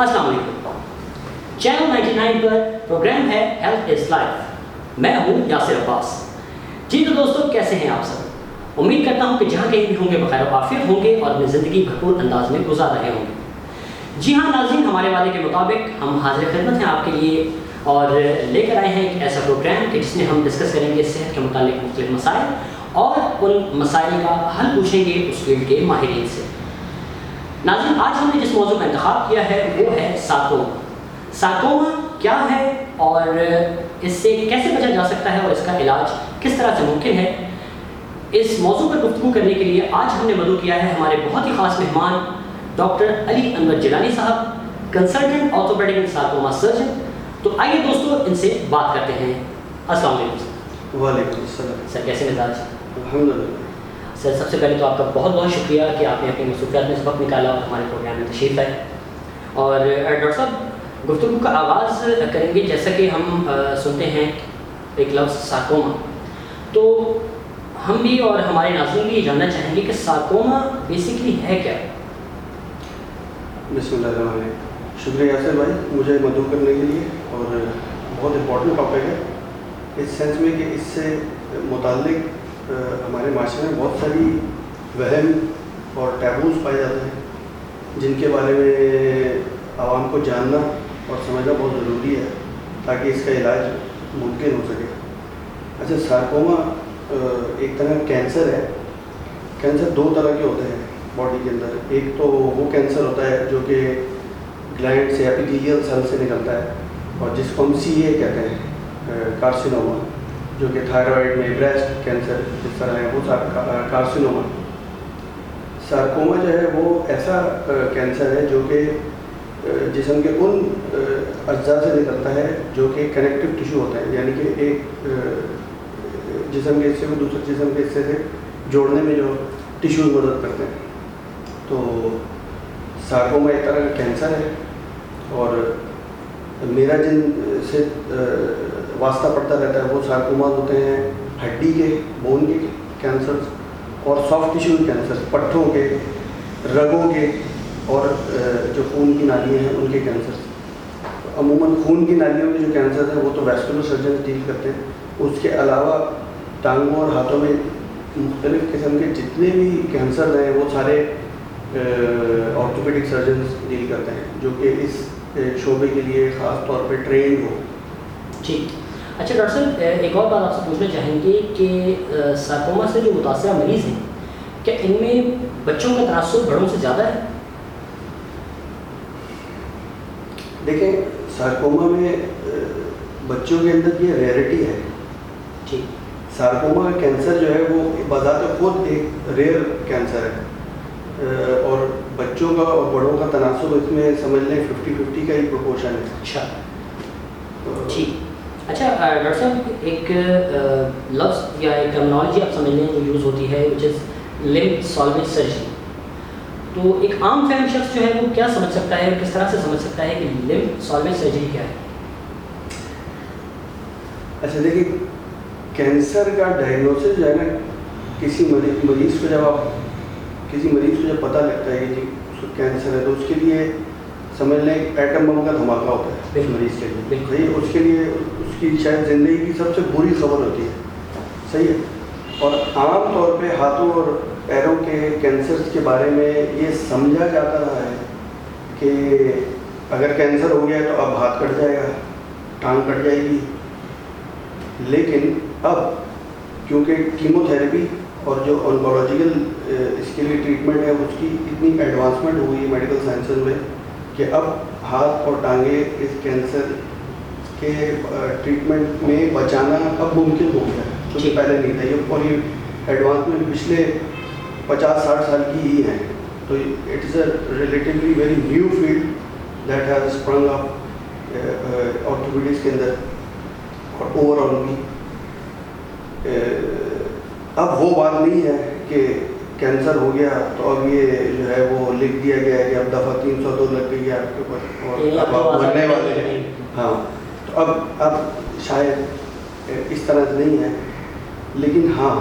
السلام علیکم. چینل 99 پر پروگرام ہے ہیلتھ از لائف. میں ہوں یاسر عباس. جی تو دوستو, کیسے ہیں آپ سب؟ امید کرتا ہوں کہ جہاں کہیں بھی ہوں گے بخیر و عافیت ہوں گے اور اپنی زندگی بھرپور انداز میں گزار رہے ہوں گے. جی ہاں ناظرین, ہمارے وعدے کے مطابق ہم حاضر خدمت ہیں آپ کے لیے اور لے کر آئے ہیں ایک ایسا پروگرام کہ جس میں ہم ڈسکس کریں گے صحت کے متعلق مختلف مسائل اور ان مسائل کا حل پوچھیں گے اس فیلڈ کے ماہرین سے. ناظرین, آج ہم نے جس موضوع کا انتخاب کیا ہے وہ ہے سارکوما. سارکوما کیا ہے اور اس سے کیسے بچا جا سکتا ہے اور اس کا علاج کس طرح سے ممکن ہے, اس موضوع پر گفتگو کرنے کے لیے آج ہم نے مدعو کیا ہے ہمارے بہت ہی خاص مہمان ڈاکٹر علی انور جیلانی صاحب, consultant orthopaedic and sarcoma surgeon. تو آئیے دوستو ان سے بات کرتے ہیں. السلام علیکم. وعلیکم السلام. سر کیسے مزاج؟ الحمدللہ. سر سب سے پہلے تو آپ کا بہت بہت شکریہ کہ آپ نے اپنی مصروفیات میں وقت نکالا اور ہمارے پروگرام میں تشریف لائے. اور ڈاکٹر صاحب, گفتگو کا آغاز کریں گے. جیسا کہ ہم سنتے ہیں ایک لفظ سارکوما, تو ہم بھی اور ہمارے ناظرین بھی یہ جاننا چاہیں گے کہ سارکوما بیسکلی ہے کیا؟ بسم اللہ الرحمن الرحیم. شکریہ یاسر بھائی مجھے مدعو کرنے کے لیے, اور بہت امپورٹنٹ ٹاپک ہے اس سینس میں کہ اس سے متعلق ہمارے معاشرے میں بہت ساری وہم اور ٹیبوز پائے جاتے ہیں جن کے بارے میں عوام کو جاننا اور سمجھنا بہت ضروری ہے تاکہ اس کا علاج ممکن ہو سکے. اچھا, سارکوما ایک طرح کا کینسر ہے. کینسر دو طرح کے ہوتے ہیں باڈی کے اندر. ایک تو وہ کینسر ہوتا ہے جو کہ گلینڈ سے ایپیتھیلیل سیل سے نکلتا ہے اور جس کو ہم سی اے کہتے ہیں, کارسینوما, جو کہ تھائرائڈ میں, بریسٹ کینسر جس طرح ہے وہ کارسینوما. سارکوما جو ہے وہ ایسا کینسر ہے جو کہ جسم کے ان اجزاء سے نکلتا ہے جو کہ کنیکٹیو ٹیشو ہوتے ہیں, یعنی کہ ایک جسم کے حصے کو دوسرے جسم کے حصے سے جوڑنے میں جو ٹیشوز مدد کرتے ہیں. تو سارکوما ایک طرح کا کینسر ہے اور میرا جن سے واسطہ پڑتا رہتا ہے وہ سارکوماز ہوتے ہیں ہڈی کے, بون کے کینسر اور سافٹ ٹیشو کینسر, پٹھوں کے, رگوں کے اور جو خون کی نالیاں ہیں ان کے کینسر. عموماً خون کی نالیوں کے جو کینسر ہیں وہ تو ویسکولر سرجن ڈیل کرتے ہیں. اس کے علاوہ ٹانگوں اور ہاتھوں میں مختلف قسم کے جتنے بھی کینسر ہیں وہ سارے آرتھوپیڈک سرجنز ڈیل کرتے ہیں جو کہ اس شعبے کے لیے خاص طور پہ ٹرینڈ ہو. ٹھیک. اچھا ڈاکٹر صاحب, ایک اور بات آپ سے پوچھنا چاہیں گے کہ سارکوما سے جو متاثرہ مریض ہیں کیا ان میں بچوں کا تناسب بڑوں سے زیادہ ہے؟ دیکھیں, سارکوما میں بچوں کے اندر یہ ریئرٹی ہے. ٹھیک. سارکوما کینسر جو ہے وہ بذات خود ایک ریئر کینسر ہے اور بچوں کا اور بڑوں کا تناسب اس میں سمجھ لیں 50-50 کا ہی پروپورشن ہے. اچھا ٹھیک. اچھا ڈاکٹر صاحب, ایک لفظ یا ایک ٹرمنالوجی آپ سمجھ لیں جو یوز ہوتی ہے وچ از لمب سالویج سرجری. تو ایک عام فہم شخص جو ہے وہ کیا سمجھ سکتا ہے, کس طرح سے سمجھ سکتا ہے کہ لمب سالویج سرجری کیا ہے؟ اچھا دیکھیے, کینسر کا ڈائگنوسس جو ہے نا, کسی مریض کو جب پتہ لگتا ہے کہ جی اس کو کینسر ہے تو اس کے لیے سمجھ لیں ایٹم بم کا دھماکہ ہوتا ہے اس مریض کے لیے. صحیح, اس کے لیے اس کی شاید زندگی کی سب سے بری خبر ہوتی ہے. صحیح ہے. اور عام طور پہ ہاتھوں اور پیروں کے کینسر کے بارے میں یہ سمجھا جاتا رہا ہے کہ اگر کینسر ہو گیا ہے تو اب ہاتھ کٹ جائے گا, ٹانگ کٹ جائے گی. لیکن اب کیونکہ کیمو تھراپی اور جو آنکولوجیکل اس کے لیے ٹریٹمنٹ ہے اس کی اتنی ایڈوانسمنٹ ہوئی ہے میڈیکل سائنسز میں کہ اب ہاتھ اور ٹانگیں اس کینسر کے ٹریٹمنٹ میں بچانا اب ممکن ہو گیا ہے, جو کہ پہلے نہیں تھا. یہ اور یہ ایڈوانسمنٹ پچھلے 50-60 سال کی ہی ہیں. تو it is a relatively very new field that has spring up orthopaedics کے اندر اور اوور آل بھی. اب وہ بات نہیں ہے کہ کینسر ہو گیا تو اب یہ جو ہے وہ لکھ دیا گیا ہے کہ اب دفعہ 302 لگ گئی ہے آپ کے اوپر اور اب آپ مرنے والے ہیں. ہاں, تو اب شاید اس طرح سے نہیں ہے. لیکن ہاں,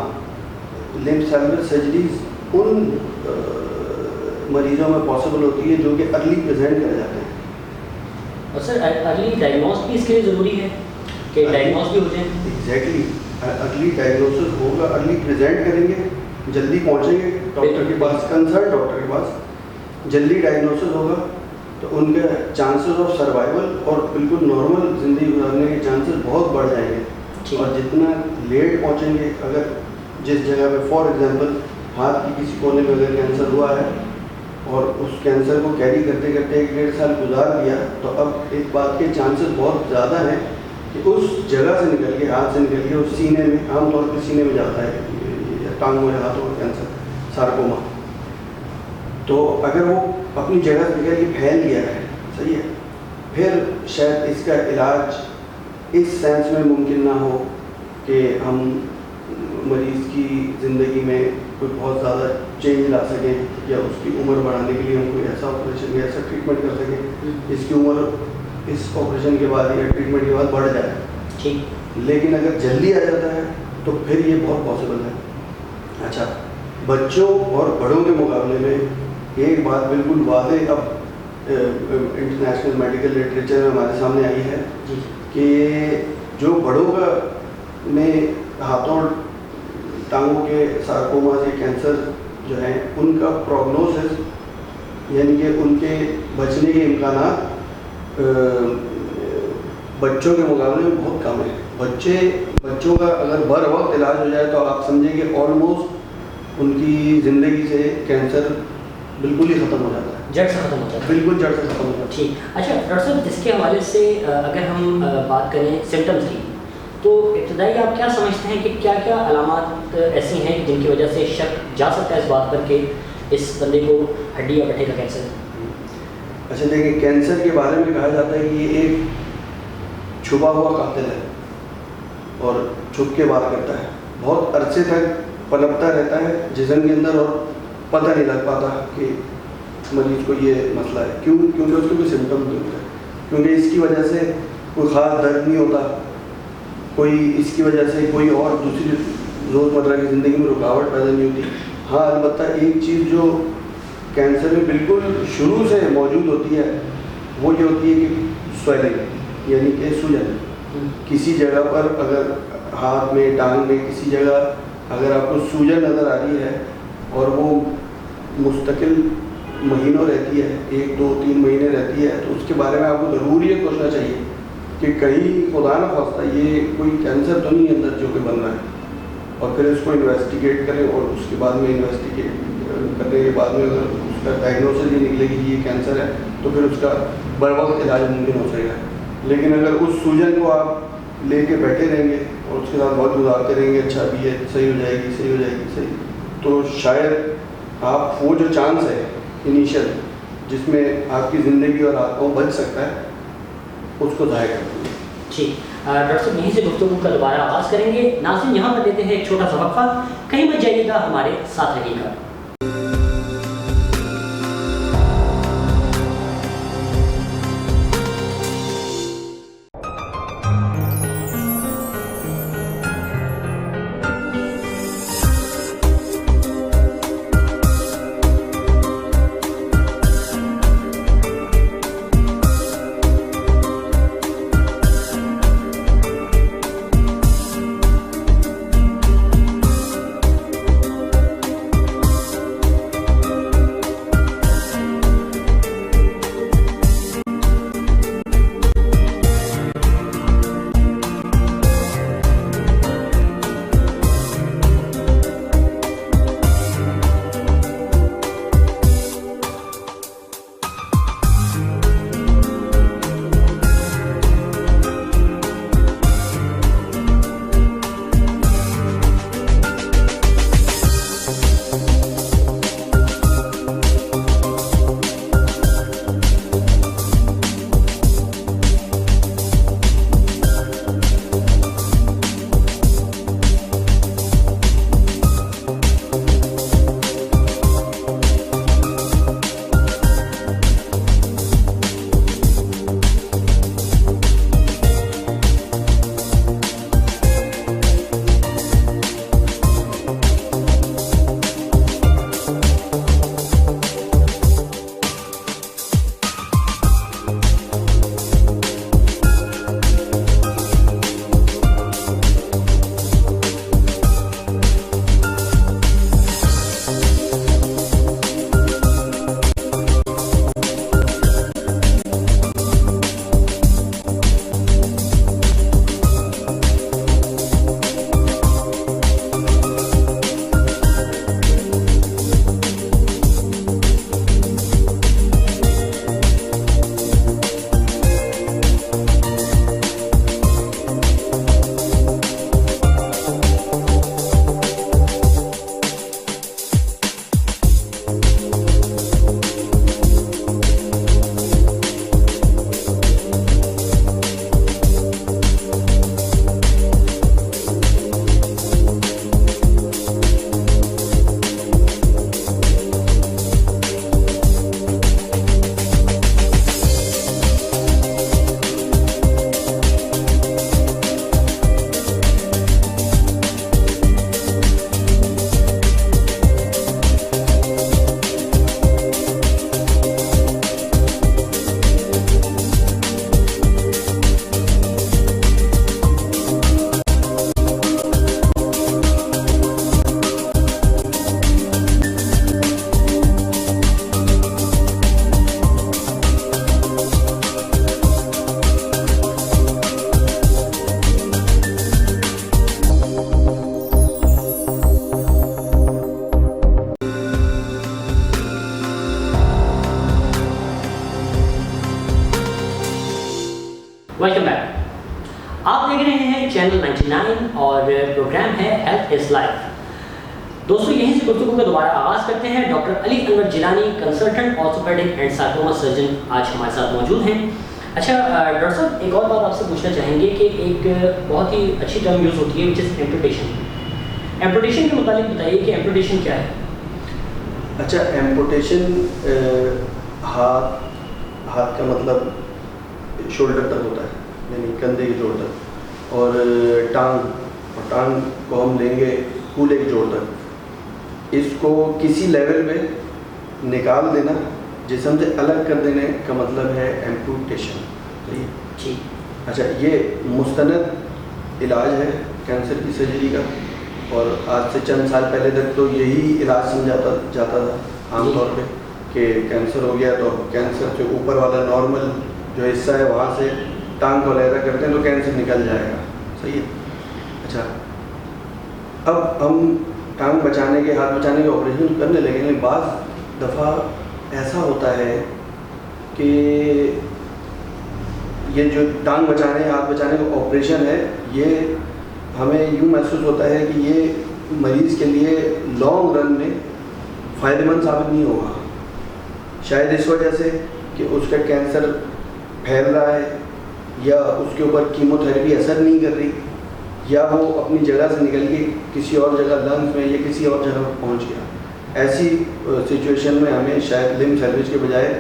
لمب سیلولر سرجریز ان مریضوں میں پاسبل ہوتی ہے جو کہ ارلی پریزنٹ کر جاتے ہیں. اور سر ارلی ڈائگنوز بھی اس کے لیے ضروری ہے کہ ڈائگنوز بھی ہو جائیں؟ ایگزیکٹلی، ارلی ڈائگنوسس ہوگا، ارلی پریزنٹ کریں گے، جلدی پہنچیں گے ڈاکٹر کے پاس، کنسلٹ ڈاکٹر کے پاس، جلدی ڈائگنوسس ہوگا تو ان کے چانسز آف سروائیول اور بالکل نارمل زندگی گزارنے کے چانسز بہت بڑھ جائیں گے۔ اور جتنا لیٹ پہنچیں گے، اگر جس جگہ پہ فار ایگزامپل ہاتھ کی کسی کونے میں اگر کینسر ہوا ہے اور اس کینسر کو کیری کرتے کرتے 1-1.5 سال گزار دیا، تو اب ایک بات کے چانسز بہت زیادہ ہیں کہ اس جگہ سے نکل کے، ہاتھ سے نکل کے اس سینے میں، عام طور پہ سینے میں جاتا ہے ٹانگوں یا ہاتھوں کا کینسر، سارکوما، تو اگر وہ اپنی جگہ سے نکل کے پھیل گیا ہے، صحیح ہے، پھر شاید اس کا علاج اس سینس میں ممکن نہ ہو کہ ہم مریض کی زندگی میں کوئی بہت زیادہ چینج لا سکیں یا اس کی عمر بڑھانے کے لیے ہم کوئی ایسا آپریشن یا ایسا ٹریٹمنٹ کر سکیں جس کی عمر اس آپریشن کے بعد یا ٹریٹمنٹ کے بعد بڑھ جائے ٹھیک، لیکن اگر جلدی آ جاتا ہے تو پھر یہ بہت پاسبل ہے۔ اچھا، بچوں اور بڑوں کے مقابلے میں ایک بات بالکل واضح اب انٹرنیشنل میڈیکل لٹریچر میں ہمارے سامنے آئی ہے کہ جو بڑوں کا میں ہاتھوں ٹانگوں کے سارکوما سے کینسر جو ہیں ان کا پروگنوسس، یعنی کہ ان کے بچنے کے امکانات بچوں کے مقابلے میں بہت کم ہے۔ بچوں کا اگر بر وقت علاج ہو جائے تو آپ سمجھیں کہ آلموسٹ ان کی زندگی سے کینسر بالکل ہی ختم ہو جاتا ہے، جڑ سے ختم ہوتا ہے، بالکل جڑ سے ختم ہو جاتا ہے۔ ٹھیک، اچھا ڈاکٹر صاحب، اس کے حوالے سے اگر ہم بات کریں سمٹمس کی، تو ابتدائی آپ کیا سمجھتے ہیں کہ کیا کیا علامات ایسی ہیں جن کی وجہ سے شک جا سکتا ہے اس بات پر کہ اس بندے کو ہڈی یا گٹھے کا کینسر ہے؟ اچھا دیکھیں، کینسر کے بارے میں کہا جاتا ہے کہ یہ ایک چھپا ہوا قاتل ہے اور چھپ کے وار کرتا ہے، بہت عرصے تک پنپتا رہتا ہے جسم کے اندر اور پتہ نہیں لگ پاتا کہ مریض کو یہ مسئلہ ہے۔ کیونکہ اس کو کوئی سمٹم نہیں ہوتا، کیونکہ اس کی وجہ سے کوئی خاص درد نہیں ہوتا، کوئی اس کی وجہ سے کوئی اور دوسری روزمرہ کی زندگی میں رکاوٹ پیدا نہیں ہوتی۔ ہاں البتہ ایک چیز جو کینسر میں بالکل شروع سے موجود ہوتی ہے وہ یہ ہوتی ہے کہ سویلنگ، یعنی کہ سوجن، کسی جگہ پر اگر ہاتھ میں، ٹانگ میں کسی جگہ اگر آپ کو سوجن نظر آ رہی ہے اور وہ مستقل مہینوں رہتی ہے، 1 2 3 مہینے رہتی ہے، تو اس کے بارے میں آپ کو ضرور یہ سوچنا چاہیے کہ کہیں خدا نہ خواستہ یہ کوئی کینسر تو نہیں اندر جو کہ بن رہا ہے، اور پھر اس کو انویسٹیگیٹ کریں، اور اس کے بعد میں انویسٹیگیٹ کرنے کے بعد میں اگر اس کا ڈائگنوسس یہ نکلے کہ یہ کینسر ہے تو پھر اس کا بر وقت علاج ممکن ہو سکے گا۔ لیکن اگر اس سوجن کو آپ لے کے بیٹھے رہیں گے اور اس کے ساتھ وقت گزارتے رہیں گے، اچھا بھی ہے، صحیح ہو جائے گی، صحیح ہو جائے گی، صحیح، تو شاید آپ وہ جو چانس ہے انیشیل جس میں آپ کی زندگی اور آپ کو بچ سکتا ہے اس کو ضائع کر دیں۔ ٹھیک ڈاکٹر صاحب، یہیں سے گفتگو کا دوبارہ آغاز کریں گے۔ ناظرین یہاں پر لیتے ہیں ایک چھوٹا سا وقفہ، کہیں مت جائیے گا، ہمارے ساتھ رہیے گا۔ چینل 99 اور پروگرام ہے ہیلتھ از لائف. دوستوں یہیں سے گفتگو کا دوبارہ آغاز کرتے ہیں. Doctor Ali Anwar Jilani consultant orthopaedic and sarcoma surgeon آج ہمارے ساتھ موجود ہیں. اچھا ڈاکٹر صاحب ایک اور بات آپ سے پوچھنا چاہیں گے کہ ایک بہت ہی اچھی ٹرم یوز ہوتی ہے وچ از ایمپوٹیشن. ایمپوٹیشن کے متعلق بتائیے کہ ایمپوٹیشن کیا ہے؟ اچھا ایمپوٹیشن ہاتھ کا مطلب شولڈر تک ہوتا ہے, یعنی کندھے کے جوڑ تک, اور ٹانگ کو ہم لیں گے کولے کے جوڑ تک. اس کو کسی لیول پہ نکال دینا, جسم سے الگ کر دینے کا مطلب ہے ایمپوٹیشن. جی اچھا یہ مستند علاج ہے کینسر کی سرجری کا, اور آج سے چند سال پہلے تک تو یہی علاج سمجھا جاتا تھا عام طور پہ کہ کینسر ہو گیا تو کینسر سے اوپر والا نارمل جو حصہ ہے وہاں سے ٹانگ کو علیحدہ کرتے ہیں تو کینسر نکل جائے گا. صحیح ہے. اچھا اب ہم ٹانگ بچانے کے ہاتھ بچانے کے آپریشن کرنے لگے, لیکن بعض دفعہ ایسا ہوتا ہے کہ یہ جو ٹانگ بچانے ہاتھ بچانے کا آپریشن ہے یہ ہمیں یوں محسوس ہوتا ہے کہ یہ مریض کے لیے لانگ رن میں فائدہ مند ثابت نہیں ہوگا, شاید اس وجہ سے کہ اس کا کینسر پھیل رہا ہے, یا اس کے اوپر کیمو تھراپی اثر نہیں کر رہی, یا وہ اپنی جگہ سے نکل کے کسی اور جگہ لنگس میں یا کسی اور جگہ پر پہنچ گیا. ایسی سچویشن میں ہمیں شاید لمب سیلویج کے بجائے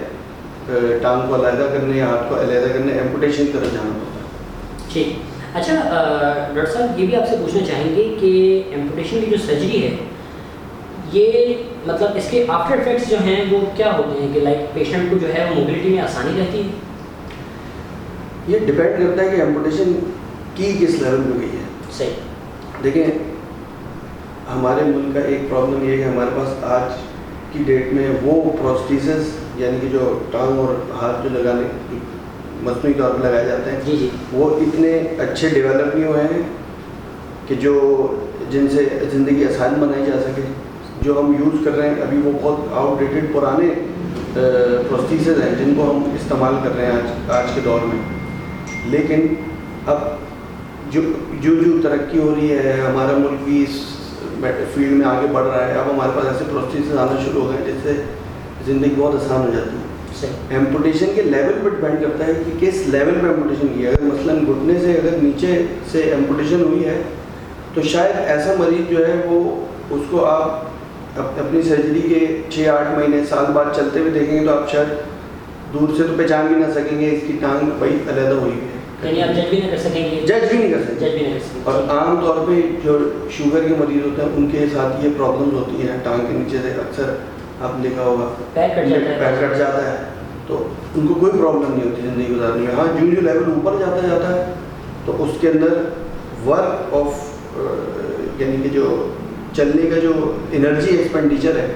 ٹانگ کو علیحدہ کرنے یا ہاتھ کو علیحدہ کرنے ایمپوٹیشن کی طرف جانا پڑتا ہے. ٹھیک. اچھا ڈاکٹر صاحب یہ بھی آپ سے پوچھنا چاہیں گے کہ ایمپوٹیشن کی جو سرجری ہے یہ مطلب اس کے آفٹر افیکٹس جو ہیں وہ کیا ہوتے ہیں کہ لائک پیشنٹ کو جو ہے وہ موبلٹی میں آسانی رہتی ہے؟ یہ ڈپینڈ کرتا ہے کہ ایمپوٹیشن کی کس لیول پہ گئی ہے. صحیح. دیکھیں ہمارے ملک کا ایک پرابلم یہ ہے کہ ہمارے پاس آج کی ڈیٹ میں وہ پروسٹیسز یعنی کہ جو ٹانگ اور ہاتھ جو لگانے مصنوعی طور پہ لگائے جاتے ہیں جی وہ اتنے اچھے ڈیولپ نہیں ہوئے ہیں کہ جن سے زندگی آسان بنائی جا سکے. جو ہم یوز کر رہے ہیں ابھی وہ بہت آؤٹ ڈیٹڈ پرانے پروسٹیسز ہیں جن کو ہم استعمال کر رہے ہیں آج کے دور میں. لیکن اب جو ترقی ہو رہی ہے, ہمارا ملک بھی اس فیلڈ میں آگے بڑھ رہا ہے, اب ہمارے پاس ایسے پروسیسز آنا شروع ہو گئے جس سے زندگی بہت آسان ہو جاتی ہے. ایمپوٹیشن کے لیول پہ ڈپینڈ کرتا ہے کہ کس لیول پہ ایمپوٹیشن کی ہے. اگر مثلاً گھٹنے سے اگر نیچے سے ایمپوٹیشن ہوئی ہے تو شاید ایسا مریض جو ہے وہ اس کو آپ اپنی سرجری کے 6-8 مہینے سال بعد چلتے ہوئے دیکھیں گے تو آپ شاید دور سے تو پہچان بھی نہ سکیں گے اس کی ٹانگ بھائی علیحدہ ہوئی ہے. یعنی آپ جج بھی نہیں کر سکیں گے. جج بھی نہیں کر سکتے. اور عام طور پہ جو شوگر کے مریض ہوتے ہیں ان کے ساتھ یہ پرابلمز ہوتی ہیں, ٹانگ کے نیچے سے اکثر آپ دیکھا ہوگا پیر کٹ جاتا ہے تو ان کو کوئی پرابلم نہیں ہوتی زندگی گزارنے میں. ہاں جو لیول اوپر جاتا ہے تو اس کے اندر ورک آف یعنی کہ جو چلنے کا جو انرجی ایکسپینڈیچر ہے,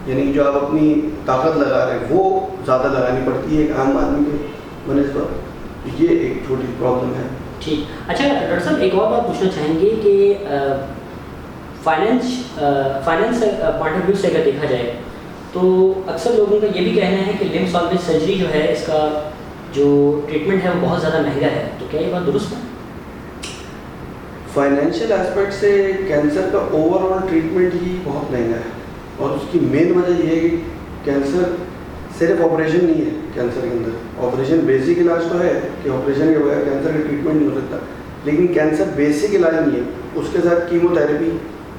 یعنی کہ جو آپ اپنی طاقت لگا رہے ہیں وہ زیادہ لگانی پڑتی ہے ایک عام آدمی کے بنسبت. یہ ایک چھوٹی پرابلم ہے. ٹھیک. اچھا ڈاکٹر صاحب ایک اور بات پوچھنا چاہیں گے کہ فائنینس پوائنٹ آف ویو سے اگر دیکھا جائے تو اکثر لوگوں کا یہ بھی کہنا ہے کہ لمب سالویج سرجری جو ہے اس کا جو ٹریٹمنٹ ہے وہ بہت زیادہ مہنگا ہے, تو کیا یہ بات درست ہے؟ فائنینشیل ایسپیکٹ سے کینسر کا اوور آل ٹریٹمنٹ ہی بہت مہنگا ہے, اور اس کی مین وجہ یہ ہے کہ کینسر صرف آپریشن نہیں ہے. کینسر کے اندر آپریشن بیسک علاج تو ہے کہ آپریشن کے بغیر کینسر کا ٹریٹمنٹ نہیں ہو سکتا, لیکن کینسر بیسک علاج نہیں ہے. اس کے ساتھ کیمو تھراپی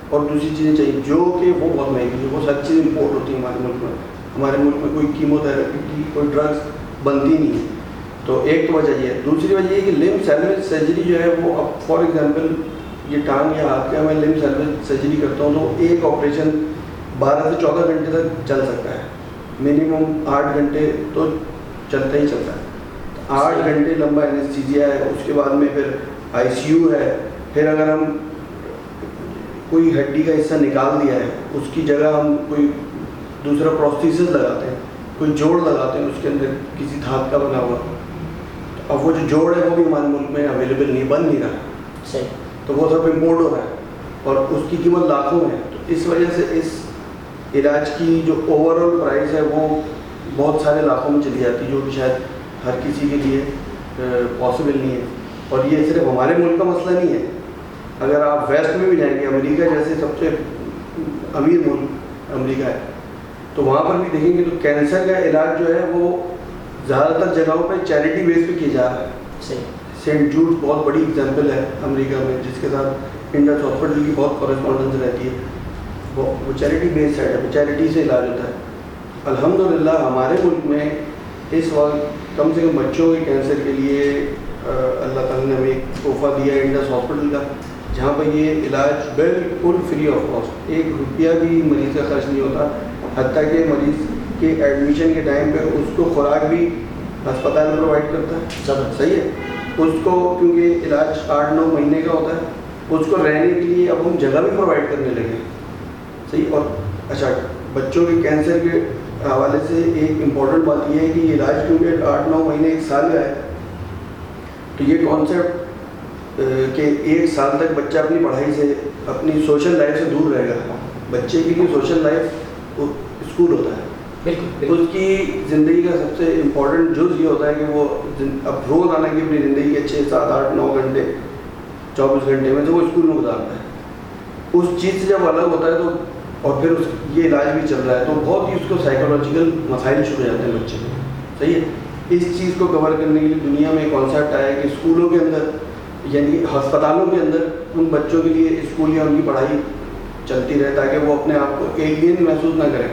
اور دوسری چیزیں چاہیے جو کہ وہ بہت مہنگی ہے. وہ سب چیزیں امپورٹ ہوتی ہیں ہمارے ملک میں. ہمارے ملک میں کوئی کیمو تھراپی کی کوئی ڈرگس بنتی نہیں ہے. تو ایک تو وجہ یہ ہے. دوسری وجہ یہ ہے کہ لمب سیلویج سرجری جو ہے وہ اب فار ایگزامپل یہ ٹانگ یا ہاتھ کا میں لمب سیلویج سرجری کرتا ہوں تو ایک آپریشن 12 سے 14 گھنٹے تک چل سکتا ہے. منیمم 8 گھنٹے تو چلتا ہی چلتا ہے. 8 گھنٹے لمبا اینستھیزیا ہے, اس کے بعد میں پھر ICU ہے. پھر اگر ہم کوئی ہڈی کا حصہ نکال دیا ہے اس کی جگہ ہم کوئی دوسرا پروسٹیسس لگاتے ہیں, کوئی جوڑ لگاتے ہیں اس کے اندر کسی دھات کا بنا ہوا. اب وہ جو جوڑ ہے وہ بھی ہمارے ملک میں اویلیبل نہیں, بن نہیں رہا, تو وہ سب امپورٹ ہو رہا ہے اور اس کی قیمت لاکھوں ہے. تو اس وجہ سے اس علاج کی جو اوور آل پرائز ہے وہ بہت سارے لاکھوں میں چلی جاتی ہے, جو کہ شاید ہر کسی کے لیے پاسبل نہیں ہے. اور یہ صرف ہمارے ملک کا مسئلہ نہیں ہے. اگر آپ ویسٹ میں بھی جائیں گے, امریکہ جیسے سب سے امیر ملک امریکہ ہے, تو وہاں پر بھی دیکھیں گے تو کینسر کا علاج جو ہے وہ زیادہ تر جگہوں پہ چیریٹی بیس پہ کیا جا رہا ہے. سینٹ جوڈ بہت بڑی اگزامپل ہے امریکہ میں, جس کے ساتھ انڈس ہاسپٹل کی بہت کورسپونڈنس رہتی ہے. وہ چیریٹی بیس سائڈ ہے, چیریٹی سے علاج ہوتا ہے. الحمدللہ ہمارے ملک میں اس وقت کم سے کم بچوں کے کینسر کے لیے اللہ تعالیٰ نے ہمیں ایک تحفہ دیا ہے انڈس ہاسپٹل کا, جہاں پہ یہ علاج بالکل فری آف کاسٹ, 1 روپیہ بھی مریض کا خرچ نہیں ہوتا. حتیٰ کہ مریض کے ایڈمیشن کے ٹائم پہ اس کو خوراک بھی ہسپتال پرووائڈ کرتا ہے. صحیح ہے. اس کو کیونکہ علاج 8-9 مہینے کا ہوتا ہے, اس کو رہنے کے لیے اب ہم جگہ بھی پرووائڈ کرنے لگے. صحیح. اور اچھا, بچوں کے کینسر کے حوالے سے ایک امپورٹنٹ بات یہ ہے کہ یہ علاج کیونکہ 8-9 مہینے 1 سال کا ہے, تو یہ کانسیپٹ کہ 1 سال تک بچہ اپنی پڑھائی سے, اپنی سوشل لائف سے دور رہے گا. بچے کے لیے سوشل لائف اسکول ہوتا ہے. اس کی زندگی کا سب سے امپورٹنٹ جز یہ ہوتا ہے کہ وہ اب روز آنا کی اپنی زندگی کے 6, 7, 8, 9 گھنٹے 24 گھنٹے میں سے وہ اسکول میں گزارتا ہے. اس چیز سے جب الگ ہوتا ہے تو, اور پھر یہ علاج بھی چل رہا ہے, تو بہت ہی اس کو سائیکولوجیکل مسائل شروع ہو جاتے ہیں بچے میں. صحیح ہے. اس چیز کو کور کرنے کے لیے دنیا میں ایک کانسیپٹ آیا کہ اسکولوں کے اندر یعنی ہسپتالوں کے اندر ان بچوں کے لیے اسکول یا ان کی پڑھائی چلتی رہے, تاکہ وہ اپنے آپ کو ایلین محسوس نہ کریں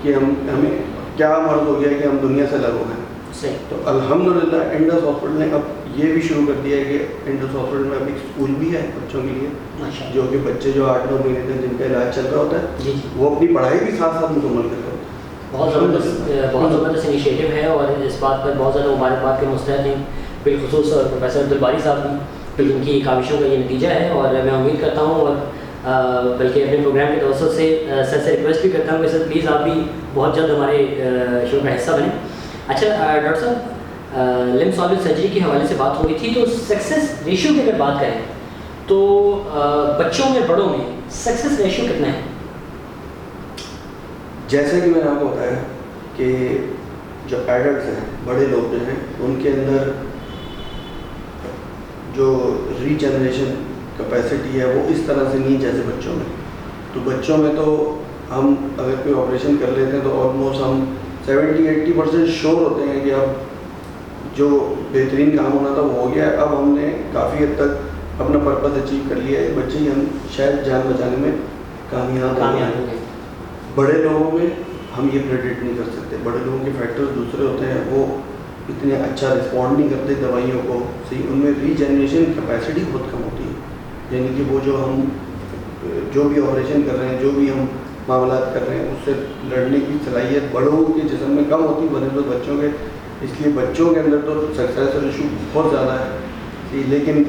کہ ہمیں کیا مرض ہو گیا کہ ہم دنیا سے الگ ہو گئے. تو الحمدللہ انڈس ہاسپٹل نے اب یہ بھی شروع کر دیا ہے کہ انڈس ہاسپٹل میں اب ایک اسکول بھی ہے بچوں کے لیے, جو کہ بچے جو 8-9 مہینے تک جن کا علاج چل رہا ہوتا ہے وہ اپنی پڑھائی بھی ساتھ ساتھ مکمل کر رہے ہوتے ہیں. بہت زبردست انیشیٹو ہے, اور اس بات پر بہت زیادہ مبارکباد کے مستحق ہیں, بالخصوص پروفیسر عبدالباری صاحب بھی, ان کی کاوشوں کا یہ نتیجہ ہے. اور میں امید کرتا ہوں, اور بلکہ اپنے پروگرام کے توسط سے سر سے ریکویسٹ بھی کرتا ہوں کہ سر پلیز آپ بھی بہت جلد ہمارے شو کا حصہ بنیں. اچھا ڈاکٹر صاحب, لمب سالویج سرجری کے حوالے سے بات ہو رہی تھی, تو سکسیس ریشیو کی اگر بات کریں تو بچوں میں بڑوں میں سکسیس ریشیو کتنا ہے؟ جیسے کہ میں نے آپ کو بتایا کہ جو ایڈلٹس ہیں, بڑے لوگ جو ہیں, ان کے اندر جو ری جنریشن کیپیسٹی ہے وہ اس طرح سے نہیں جیسے بچوں میں. تو بچوں میں تو ہم اگر کوئی آپریشن کر لیتے ہیں تو آلموسٹ ہم 70-80% شور ہوتے ہیں کہ اب جو بہترین کام ہونا تھا وہ ہو گیا ہے, اب ہم نے کافی حد تک اپنا پرپز اچیو کر لیا ہے, بچے ہی ہم شاید جان بچانے میں کامیاب ہو گئے. بڑے لوگوں میں ہم یہ پریڈکٹ نہیں کر سکتے, بڑے لوگوں کے فیکٹرز دوسرے ہوتے ہیں, وہ اتنے اچھا رسپونڈ نہیں کرتے دوائیوں کو. صحیح. ان میں ری جنریشن کیپیسٹی بہت کم ہوتی ہے, یعنی کہ وہ جو بھی آپریشن کر رہے ہیں, جو بھی ہم معاملات کر رہے ہیں, اس سے لڑنے کی صلاحیت بڑوں کے جسم میں کم ہوتی ہے بنسبت بچوں کے. اس لیے بچوں کے اندر تو سکسیس ایشو بہت زیادہ ہے. لیکن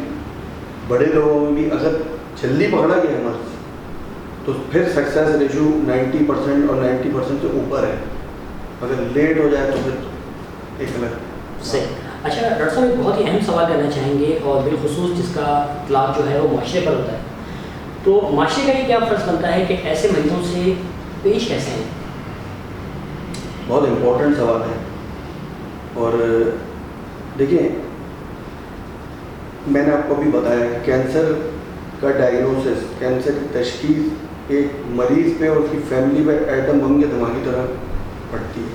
بڑے لوگوں میں بھی اگر جلدی پکڑا گیا مرض تو پھر سکسیس ریشو 90% اور 90% سے اوپر ہے. اگر لیٹ ہو جائے تو پھر ایک الگ. صحیح. اچھا ڈاکٹر صاحب, ایک بہت ہی اہم سوال کرنا چاہیں گے, اور بالخصوص جس کا اطلاق جو ہے وہ معاشرے پر ہوتا ہے. تو معاشرے کا یہ کیا فرض بنتا ہے کہ ایسے مریضوں سے پیش کیسے ہیں؟ بہت امپورٹنٹ سوال ہے. اور دیکھیں, میں نے آپ کو بھی بتایا کہ کینسر کا ڈائگنوسس, کینسر کی تشخیص ایک مریض پہ اور اس کی فیملی پہ ایٹم بم کے دھماکے کی طرح پڑتی ہے.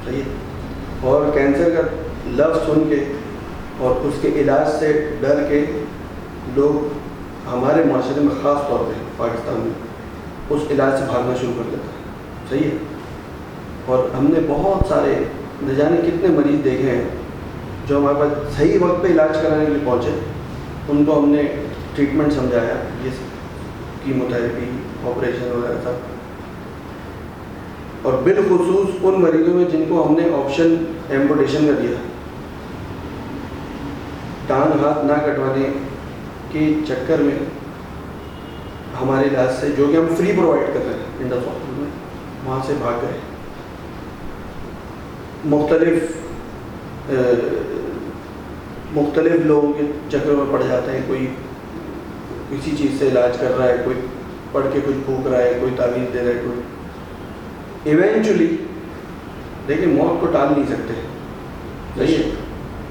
صحیح ہے. اور کینسر کا لفظ سن کے اور اس کے علاج سے ڈر کے لوگ ہمارے معاشرے میں, خاص طور پہ پاکستان میں, اس علاج سے بھاگنا شروع کر دیتا ہے. صحیح ہے. اور ہم نے بہت سارے نہ جانے کتنے مریض دیکھے ہیں جو ہمارے پاس صحیح وقت پہ علاج کرانے کے لیے پہنچے, ان کو ہم نے ٹریٹمنٹ سمجھایا, یہ کیموتھراپی, آپریشن وغیرہ سب. اور بالخصوص ان مریضوں میں جن کو ہم نے آپشن ایمپوٹیشن کا دیا, ٹانگ ہاتھ نہ کٹوانے کے چکر میں ہمارے علاج سے, جو کہ ہم فری پرووائڈ کر رہے ہیں انڈس ہاسپٹل میں, وہاں سے بھاگ گئے. مختلف لوگوں کے چکر میں پڑ جاتے ہیں. کوئی کسی چیز سے علاج کر رہا ہے, کوئی پڑھ کے کچھ پھونک رہا ہے, کوئی تعویذ دے رہا ہے, کوئی ایونچولی دیکھیں موت کو ٹال نہیں سکتے. صحیح ہے.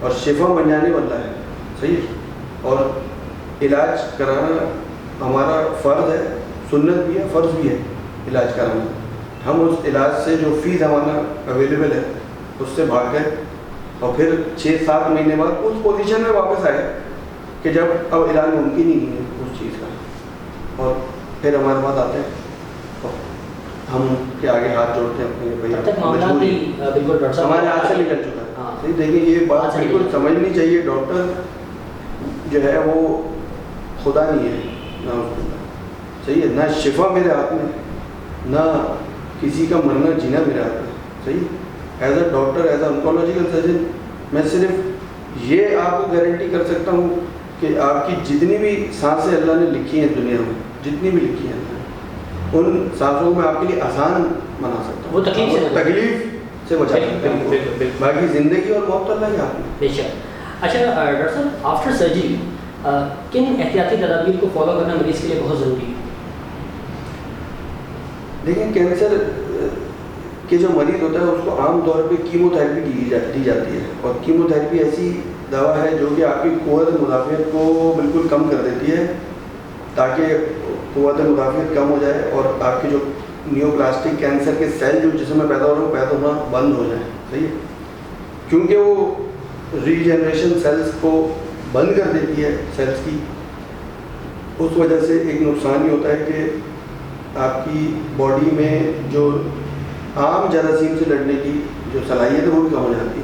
اور شفا بن جانے والا ہے. صحیح ہے. اور علاج کرانا ہمارا فرض ہے، سنت بھی ہے، فرض بھی ہے علاج کرانا. ہم اس علاج سے جو فیس ہمارا اویلیبل ہے اس سے بھاگ گئے اور پھر 6-7 مہینے بعد اس پوزیشن میں واپس آئے کہ جب اب علاج ممکن ہی نہیں ہے اس چیز کا. اور پھر ہمارے پاس آتے ہیں اور ہم کے آگے ہاتھ جوڑتے ہیں بالکل ہمارے ہاتھ سے نکل چکا ہے. صحیح دیکھیں یہ بات بالکل سمجھنی چاہیے. ڈاکٹر جو ہے وہ خدا نہیں ہے، صحیح ہے، نہ شفا میرے ہاتھ میں، نہ کسی کا مرنا جینا میرے ہاتھ میں. صحیح، as a doctor, as a oncological surgeon میں صرف یہ آپ کو گارنٹی کر سکتا ہوں کہ آپ کی جتنی بھی سانسیں اللہ نے لکھی ہیں دنیا میں، جتنی بھی لکھی ہیں ان سانسوں میں آپ کے لیے آسان بنا سکتا ہوں، وہ تکلیف سے بچا سکتے ہیں. باقی زندگی اور موت اللہ کے ہاتھ میں. بے شک. اچھا ڈاکٹر صاحب، آفٹر سرجری کن احتیاطی تدابیر کو فالو کرنا مریض کے لیے بہت ضروری ہے؟ دیکھیں کینسر کہ جو مریض ہوتا ہے اس کو عام طور پہ کیمو تھراپی دی جاتی ہے، اور کیمو تھراپی ایسی دوا ہے جو کہ آپ کی قوت مدافعت کو بالکل کم کر دیتی ہے تاکہ قوت مدافعت کم ہو جائے اور آپ کے جو نیوپلاسٹک کینسر کے سیل جو جسم میں پیدا ہو رہے ہیں وہ پیدا ہونا بند ہو جائیں. صحیح ہے، کیونکہ وہ ریجنریشن سیلز کو بند کر دیتی ہے سیلز کی. اس وجہ سے ایک نقصان یہ ہوتا ہے کہ آپ کی باڈی میں جو عام جراثیم سے لڑنے کی جو صلاحیت ہے وہ بھی کم ہو جاتی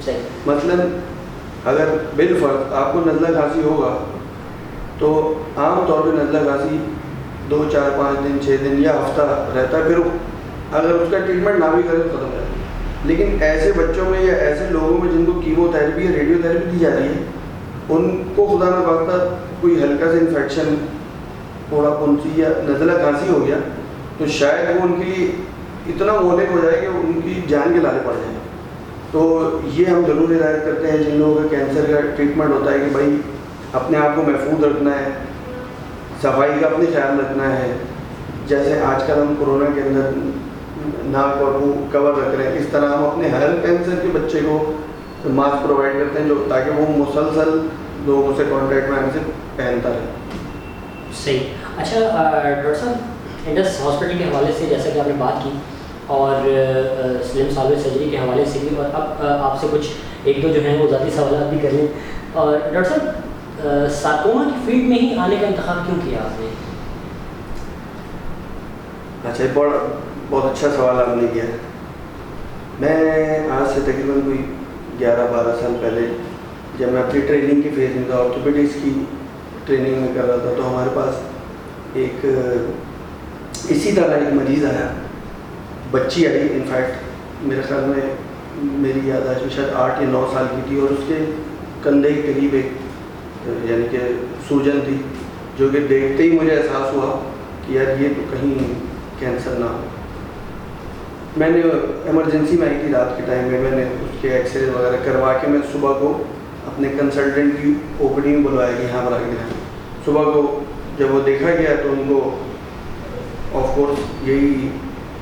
ہے. مثلاً اگر بالفرض آپ کو نزلہ کھانسی ہوگا تو عام طور پہ نزلہ کھانسی 2 4 5 دن 6 دن یا ہفتہ رہتا ہے، پھر اگر اس کا ٹریٹمنٹ نہ بھی کرے تو ختم ہو جاتا ہے. لیکن ایسے بچوں میں یا ایسے لوگوں میں جن کو کیمو تھراپی یا ریڈیو تھراپی دی جا رہی ہے، ان کو خدا نہ خواستہ کوئی ہلکا سا انفیکشن، پھوڑا پھنسی یا نزلہ کھانسی ہو گیا تو شاید وہ ان کے لیے اتنا مہلک ہو جائے کہ ان کی جان کے لالے پڑ جائیں. تو یہ ہم ضرور ہدایت کرتے ہیں جن لوگوں کا کینسر کا ٹریٹمنٹ ہوتا ہے کہ بھائی اپنے آپ کو محفوظ رکھنا ہے، صفائی کا اپنے خیال رکھنا ہے. جیسے آج کل ہم کورونا کے اندر ناک اور منہ کور رکھ رہے ہیں، اس طرح ہم اپنے ہر کینسر کے بچے کو ماسک پرووائڈ کرتے ہیں جو تاکہ وہ مسلسل لوگوں سے کانٹیکٹ میں آنے سے پہنتا رہے. صحیح. اچھا ڈاکٹر صاحب، انڈس ہاسپٹل کے حوالے سے جیسا کہ آپ نے بات کی اور سلم سالویج سرجری کے حوالے سے بھی، اور اب آپ سے کچھ ایک دو جو ہیں وہ ذاتی سوالات بھی کر لیں. اور ڈاکٹر صاحب، سارکوما کی فیلڈ میں ہی آنے کا انتخاب کیوں کیا آپ نے؟ اچھا، بہت اچھا سوال آپ نے کیا. میں آج سے تقریباً کوئی 11-12 سال پہلے جب میں اپنی ٹریننگ کی فیز میں تھا، آرتھوپیڈکس کی ٹریننگ میں کر رہا تھا، تو ہمارے پاس ایک اسی طرح ایک مریض آیا، بچی آئی. انفیکٹ میرے خیال میں میری یادداشت میں شاید 8 یا 9 سال کی تھی، اور اس کے کندھے کے قریب ایک یعنی کہ سوجن تھی جو کہ دیکھتے ہی مجھے احساس ہوا کہ یار یہ تو کہیں کینسر نہ ہو. میں نے ایمرجنسی میں آئی تھی رات کے ٹائم میں نے اس کے ایکس رے وغیرہ کروا کے میں صبح کو اپنے کنسلٹنٹ کی او پی ڈی میں بلوایا کہ یہاں پر آ گیا. صبح کو جب وہ دیکھا گیا تو ان کو آف کورس یہی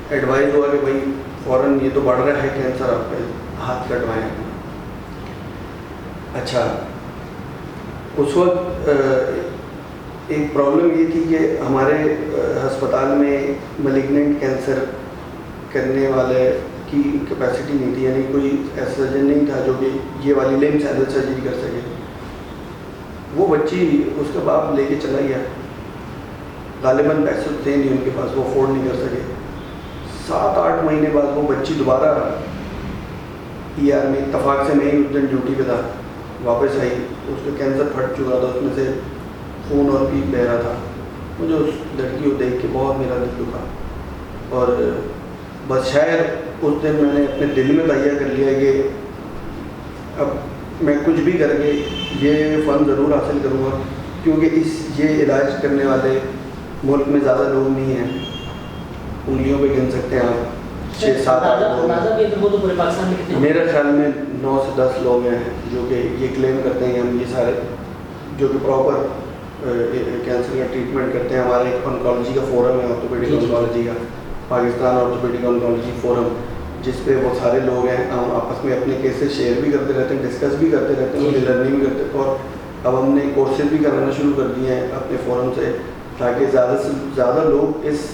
ایڈوائز ہوا کہ بھائی فوراً یہ تو بڑھ رہا ہے کینسر، آپ کے ہاتھ کٹوائیں. اچھا، اس وقت ایک پرابلم یہ تھی کہ ہمارے ہسپتال میں ملیگننٹ کینسر کرنے والے کی کیپیسٹی نہیں تھی، یعنی کوئی ایسا سرجن نہیں تھا جو کہ یہ والی لمب سیلول سرجری کر سکے. وہ بچی اس کا باپ لے کے چلا گیا، غالباً پیسے تھے نہیں ان کے پاس، وہ افورڈ نہیں کر سکے. 7-8 مہینے بعد وہ بچی دوبارہ ای آر میں، اتفاق سے میں ہی اس دن ڈیوٹی پہ تھا، واپس آئی. اس کا کینسر پھٹ چکا تھا، اس میں سے خون اور پیپ بہ رہا تھا. مجھے اس لڑکی کو دیکھ کے بہت میرا دل دکھا، اور بس شاید اس دن میں نے اپنے دل میں تہیہ کر لیا کہ اب میں کچھ بھی کر کے یہ فن ضرور حاصل کروں گا، کیونکہ یہ علاج کرنے والے ملک میں زیادہ لوگ نہیں ہیں، انگلیوں پہ گن سکتے ہیں آپ. 6-7-8 لوگ، میرے خیال میں 9 سے 10 لوگ ہیں جو کہ یہ کلیم کرتے ہیں ہم یہ سارے جو کہ پراپر کینسر کا ٹریٹمنٹ کرتے ہیں. ہمارا ایک آنکالوجی کا فورم ہے، آرتھوپیڈک آنکالوجی کا، پاکستان آرتھوپیڈک آنکالوجی فورم، جس پہ وہ سارے لوگ ہیں. ہم آپس میں اپنے کیسز شیئر بھی کرتے رہتے ہیں، ڈسکس بھی کرتے رہتے ہیں، لرننگ بھی کرتے ہیں. اور اب ہم نے کورسز بھی کرانا شروع کر دیے ہیں اپنے فورم سے، تاکہ زیادہ سے زیادہ لوگ اس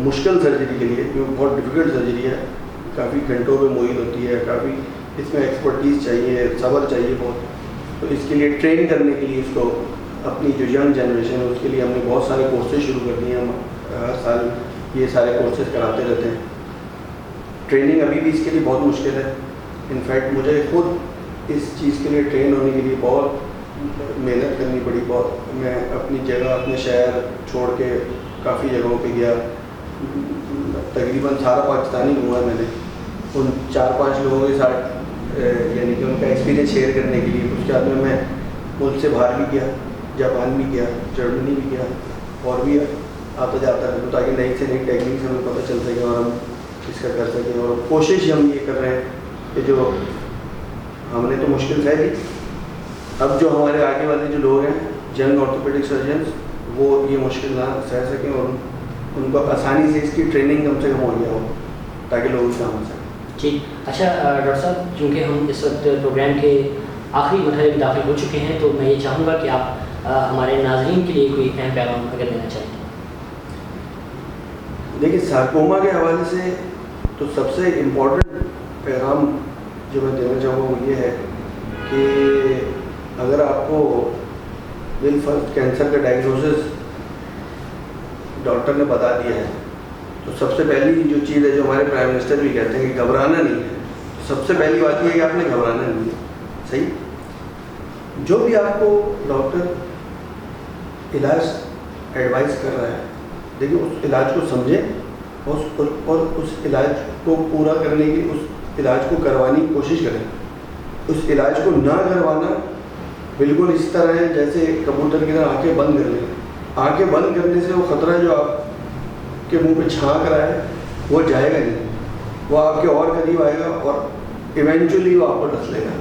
مشکل سرجری کے لیے، کیونکہ بہت ڈیفیکلٹ سرجری ہے، کافی گھنٹوں پہ معین ہوتی ہے، کافی اس میں ایکسپرٹیز چاہیے، صبر چاہیے بہت، تو اس کے لیے ٹرین کرنے کے لیے اس کو اپنی جو ینگ جنریشن ہے اس کے لیے ہم نے بہت سارے کورسز شروع کر دیے ہیں. ہم ہر سال یہ سارے کورسز کراتے رہتے ہیں. ٹریننگ ابھی بھی اس کے لیے بہت مشکل ہے. انفیکٹ مجھے خود اس چیز کے لیے ٹرین ہونے کے لیے بہت محنت کرنی پڑی. بہت میں اپنی جگہ اپنے شہر چھوڑ کے کافی جگہوں پہ گیا. تقریباً سارا پاکستانی گھوما میں نے ان 4-5 لوگوں کے ساتھ، یعنی کہ ان کا ایکسپیرینس شیئر کرنے کے لیے. اس کے بعد میں ملک سے باہر بھی گیا، جاپان بھی گیا، جرمنی بھی گیا، اور بھی آتا جاتا ہے تاکہ نئی سے نئی ٹیکنیک ہمیں پتہ چل سکے اور ہم اس کا کر سکیں. اور کوشش ہم یہ کر رہے ہیں کہ جو ہم نے تو مشکل سہ لی، اب جو ہمارے آگے والے جو لوگ ہیں ینگ آرتھوپیڈک سرجنس، وہ یہ مشکل نہ سہ سکیں اور ان کو آسانی سے اس کی ٹریننگ کم سے کم ہو گیا ہو تاکہ لوگ اس کام آ سکیں. جی اچھا ڈاکٹر صاحب، چونکہ ہم اس وقت پروگرام کے آخری مرحلے میں داخل ہو چکے ہیں، تو میں یہ چاہوں گا کہ آپ ہمارے ناظرین کے لیے کوئی اہم پیغام اگر دینا چاہیں. دیکھیے، سارکوما کے حوالے سے تو سب سے امپورٹنٹ پیغام جو میں دینا چاہوں گا وہ یہ ہے کہ اگر آپ کو بالفرض کینسر کا ڈائگنوسس ڈاکٹر نے بتا دیا ہے، تو سب سے پہلی جو چیز ہے جو ہمارے پرائم منسٹر بھی کہتے ہیں کہ گھبرانا نہیں ہے. سب سے پہلی بات یہ ہے کہ آپ نے گھبرانا نہیں ہے. صحیح، جو بھی آپ کو ڈاکٹر علاج ایڈوائز کر رہا ہے، دیکھیے اس علاج کو سمجھیں اور اس علاج کو پورا کرنے کی، اس علاج کو کروانے کی کوشش کریں. اس علاج کو نہ کروانا بالکل اس طرح ہے جیسے کبوتر کی طرح آنکھیں بند کر لیں. آنکھیں بند کرنے سے وہ خطرہ جو آپ کے منہ پہ چھانک رہا ہے وہ جائے گا نہیں، وہ آپ کے اور قریب آئے گا اور ایونچولی وہ آپ کو ڈس لے گا.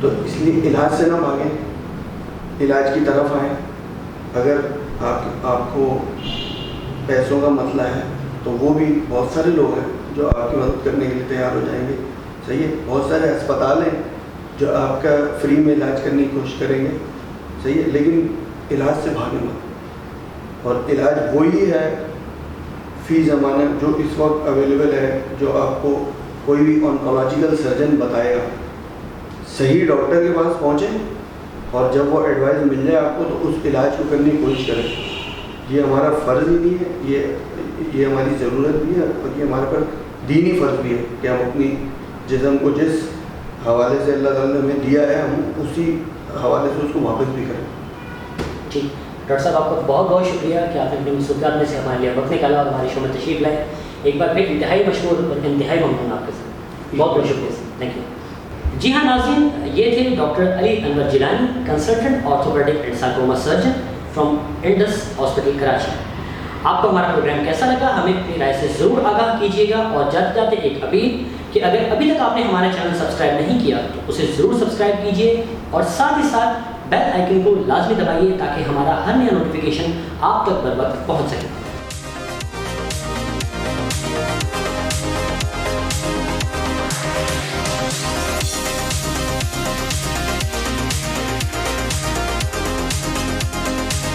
تو اس لیے علاج سے نہ بھاگیں، علاج کی طرف آئیں. اگر آپ کو پیسوں کا مسئلہ ہے تو وہ بھی بہت سارے لوگ ہیں جو آپ کی مدد کرنے کے لیے تیار ہو جائیں گے. صحیح ہے، بہت سارے اسپتال ہیں جو آپ کا فری میں علاج کرنے کی کوشش کریں گے. صحیح ہے، لیکن علاج سے بھاگیں مت. اور علاج وہی ہے فی زمانہ جو اس وقت اویلیبل ہے، جو آپ کو کوئی بھی آنکولوجیکل سرجن بتائے گا. صحیح ڈاکٹر کے پاس پہنچیں اور جب وہ ایڈوائز مل جائے آپ کو تو اس علاج کو کرنے کی کوشش کریں. یہ ہمارا فرض ہی نہیں ہے، یہ ہماری ضرورت بھی ہے اور یہ ہمارے پر دینی فرض بھی ہے کہ ہم اپنی جسم کو جس حوالے سے اللہ تعالیٰ نے ہمیں دیا ہے ہم اسی حوالے سے اس کو واپس بھی کریں. جی ڈاکٹر صاحب، آپ کا بہت بہت شکریہ کہ آپ نے اپنی مصروفیات میں سے ہمارے لیے وقت نکالا اور ہماری شو میں تشریف لائے. ایک بار پھر انتہائی مشہور اور انتہائی ممنون آپ کے ساتھ. بہت بہت شکریہ سر، تھینک یو. جی ہاں ناظرین، یہ تھے doctor Ali Anwar Jilani, consultant orthopaedic and sarcoma surgeon from Indus hospital Karachi. آپ کو ہمارا پروگرام کیسا لگا ہمیں اپنی رائے سے ضرور آگاہ کیجیے گا. اور جاتے جاتے ایک اپیل کہ اگر ابھی تک آپ نے ہمارا چینل سبسکرائب نہیں کیا تو اسے ضرور سبسکرائب کیجیے اور ساتھ ہی ساتھ بیل آئیکن کو لازمی دبائیے تاکہ ہمارا ہر نیا نوٹیفیکیشن آپ تک بر وقت پہنچ سکے.